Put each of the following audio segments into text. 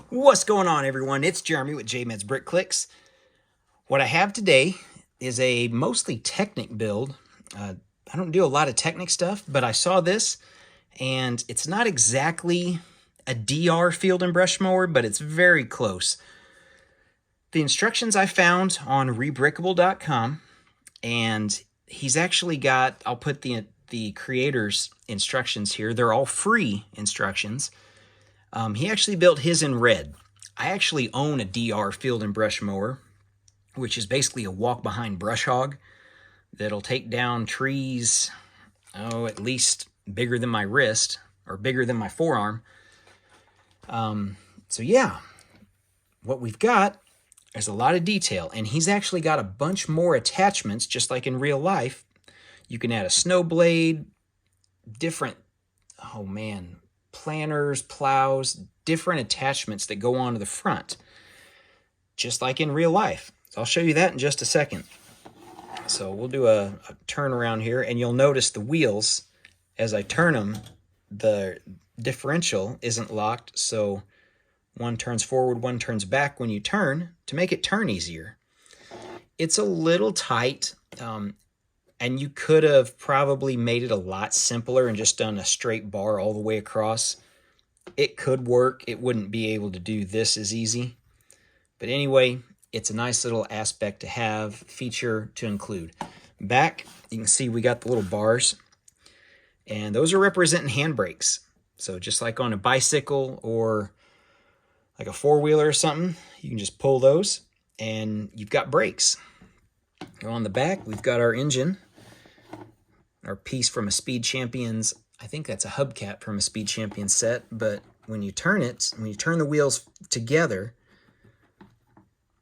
What's going on, everyone? It's Jeremy with JMed's Brick Clicks. What I have today is a mostly Technic build. I don't do a lot of Technic stuff, but I saw this, and it's not exactly a DR field and brush mower, but it's very close. The instructions I found on ReBrickable.com, and he's actually got, I'll put the creator's instructions here. They're all free instructions. He actually built his in red. I actually own a DR field and brush mower, which is basically a walk-behind brush hog that'll take down trees, at least bigger than my wrist or bigger than my forearm. So yeah, what we've got is a lot of detail, and he's actually got a bunch more attachments, just like in real life. You can add a snow blade, different, planters, plows, different attachments that go onto the front, just like in real life. So I'll show you that in just a second. So we'll do a turn around here, and you'll notice the wheels, as I turn them, the differential isn't locked, so one turns forward, one turns back when you turn, to make it turn easier. It's a little tight, and you could have probably made it a lot simpler and just done a straight bar all the way across. It could work. It wouldn't be able to do this as easy. But anyway, it's a nice little aspect to have, feature to include. Back, you can see we got the little bars, and those are representing handbrakes. So just like on a bicycle or like a four-wheeler or something, you can just pull those, and you've got brakes. On the back, we've got our engine, our piece from a Speed Champions. I think that's a hubcap from a Speed Champions set, but when you turn it, when you turn the wheels together,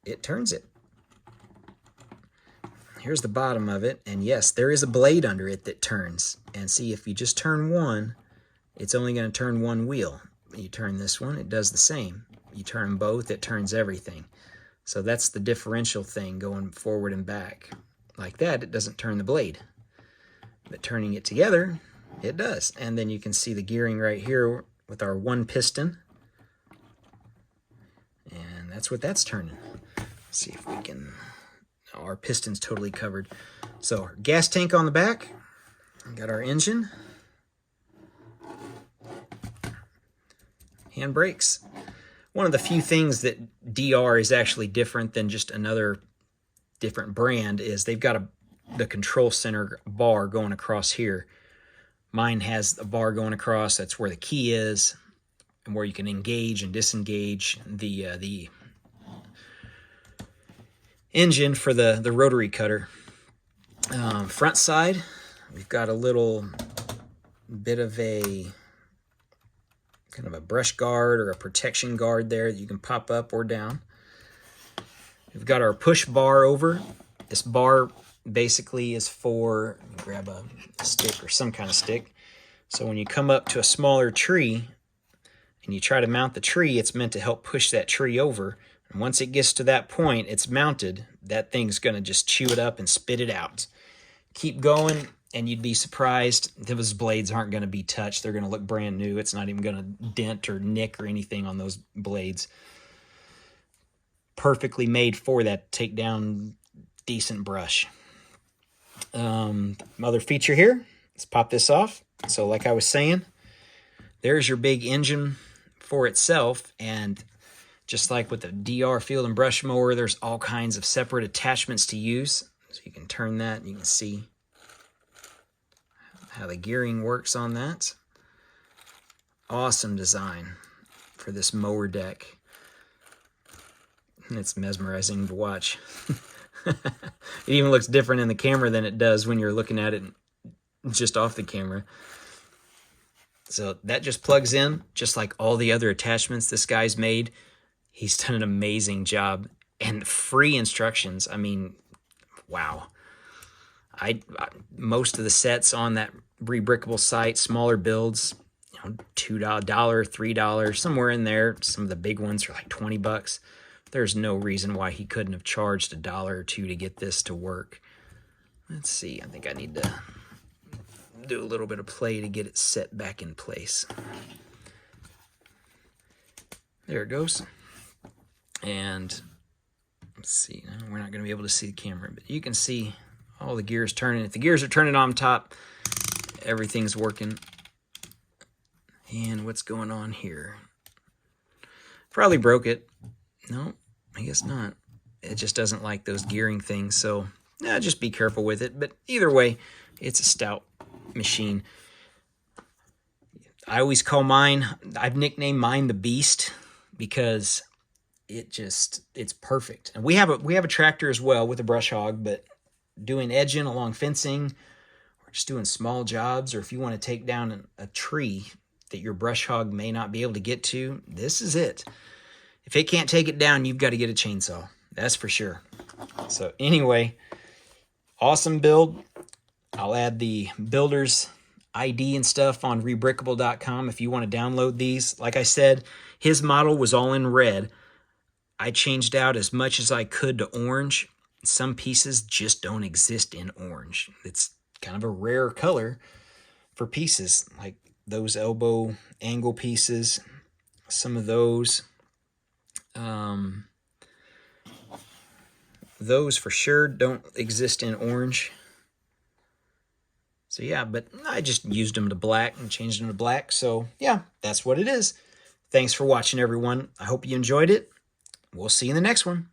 it turns it. Here's the bottom of it, and yes, there is a blade under it that turns. And see, if you just turn one, it's only going to turn one wheel. You turn this one, it does the same. You turn them both, it turns everything. So that's the differential thing, going forward and back. Like that, it doesn't turn the blade. But turning it together, it does. And then you can see the gearing right here with our one piston. And that's what that's turning. Let's see if we can... No, our piston's totally covered. So our gas tank on the back. We got our engine. Handbrakes. One of the few things that DR is actually different than just another different brand is they've got the control center bar going across here. Mine has a bar going across. That's where the key is and where you can engage and disengage the engine for the rotary cutter. Front side, we've got a little bit of a kind of a brush guard or a protection guard there that you can pop up or down. We've got our push bar over. This bar basically is for, grab a stick or some kind of stick. So when you come up to a smaller tree and you try to mount the tree, it's meant to help push that tree over. And once it gets to that point, it's mounted, that thing's going to just chew it up and spit it out. Keep going, and you'd be surprised. Those blades aren't going to be touched. They're going to look brand new. It's not even going to dent or nick or anything on those blades. Perfectly made for that. Take down decent brush. Other feature here, let's pop this off. So like I was saying, there's your big engine for itself, and just like with the DR field and brush mower, there's all kinds of separate attachments to use. So you can turn that, and you can see how the gearing works on that. Awesome design for this mower deck. It's mesmerizing to watch. It even looks different in the camera than it does when you're looking at it just off the camera. So that just plugs in, just like all the other attachments this guy's made. He's done an amazing job. And free instructions, I mean, wow. Most of the sets on that ReBrickable site, smaller builds, $2, $3, somewhere in there. Some of the big ones are like 20 bucks. There's no reason why he couldn't have charged $1 or $2 to get this to work. Let's see, I think I need to do a little bit of play to get it set back in place. There it goes. And let's see, we're not going to be able to see the camera, but you can see all the gears turning. If the gears are turning on top, everything's working. And what's going on here? Probably broke it. No, I guess not. It just doesn't like those gearing things, so just be careful with it. But either way, it's a stout machine. I always call mine, I've nicknamed mine the Beast because it's perfect. And we have a tractor as well with a brush hog, but doing edging along fencing or just doing small jobs, or if you want to take down a tree that your brush hog may not be able to get to, this is it. If it can't take it down, you've got to get a chainsaw. That's for sure. So anyway, awesome build. I'll add the builder's ID and stuff on ReBrickable.com if you want to download these. Like I said, his model was all in red. I changed out as much as I could to orange. Some pieces just don't exist in orange. It's kind of a rare color for pieces, like those elbow angle pieces. Some of those. Those for sure don't exist in orange. So yeah, but I just used them to black and changed them to black. So yeah, that's what it is. Thanks for watching, everyone. I hope you enjoyed it. We'll see you in the next one.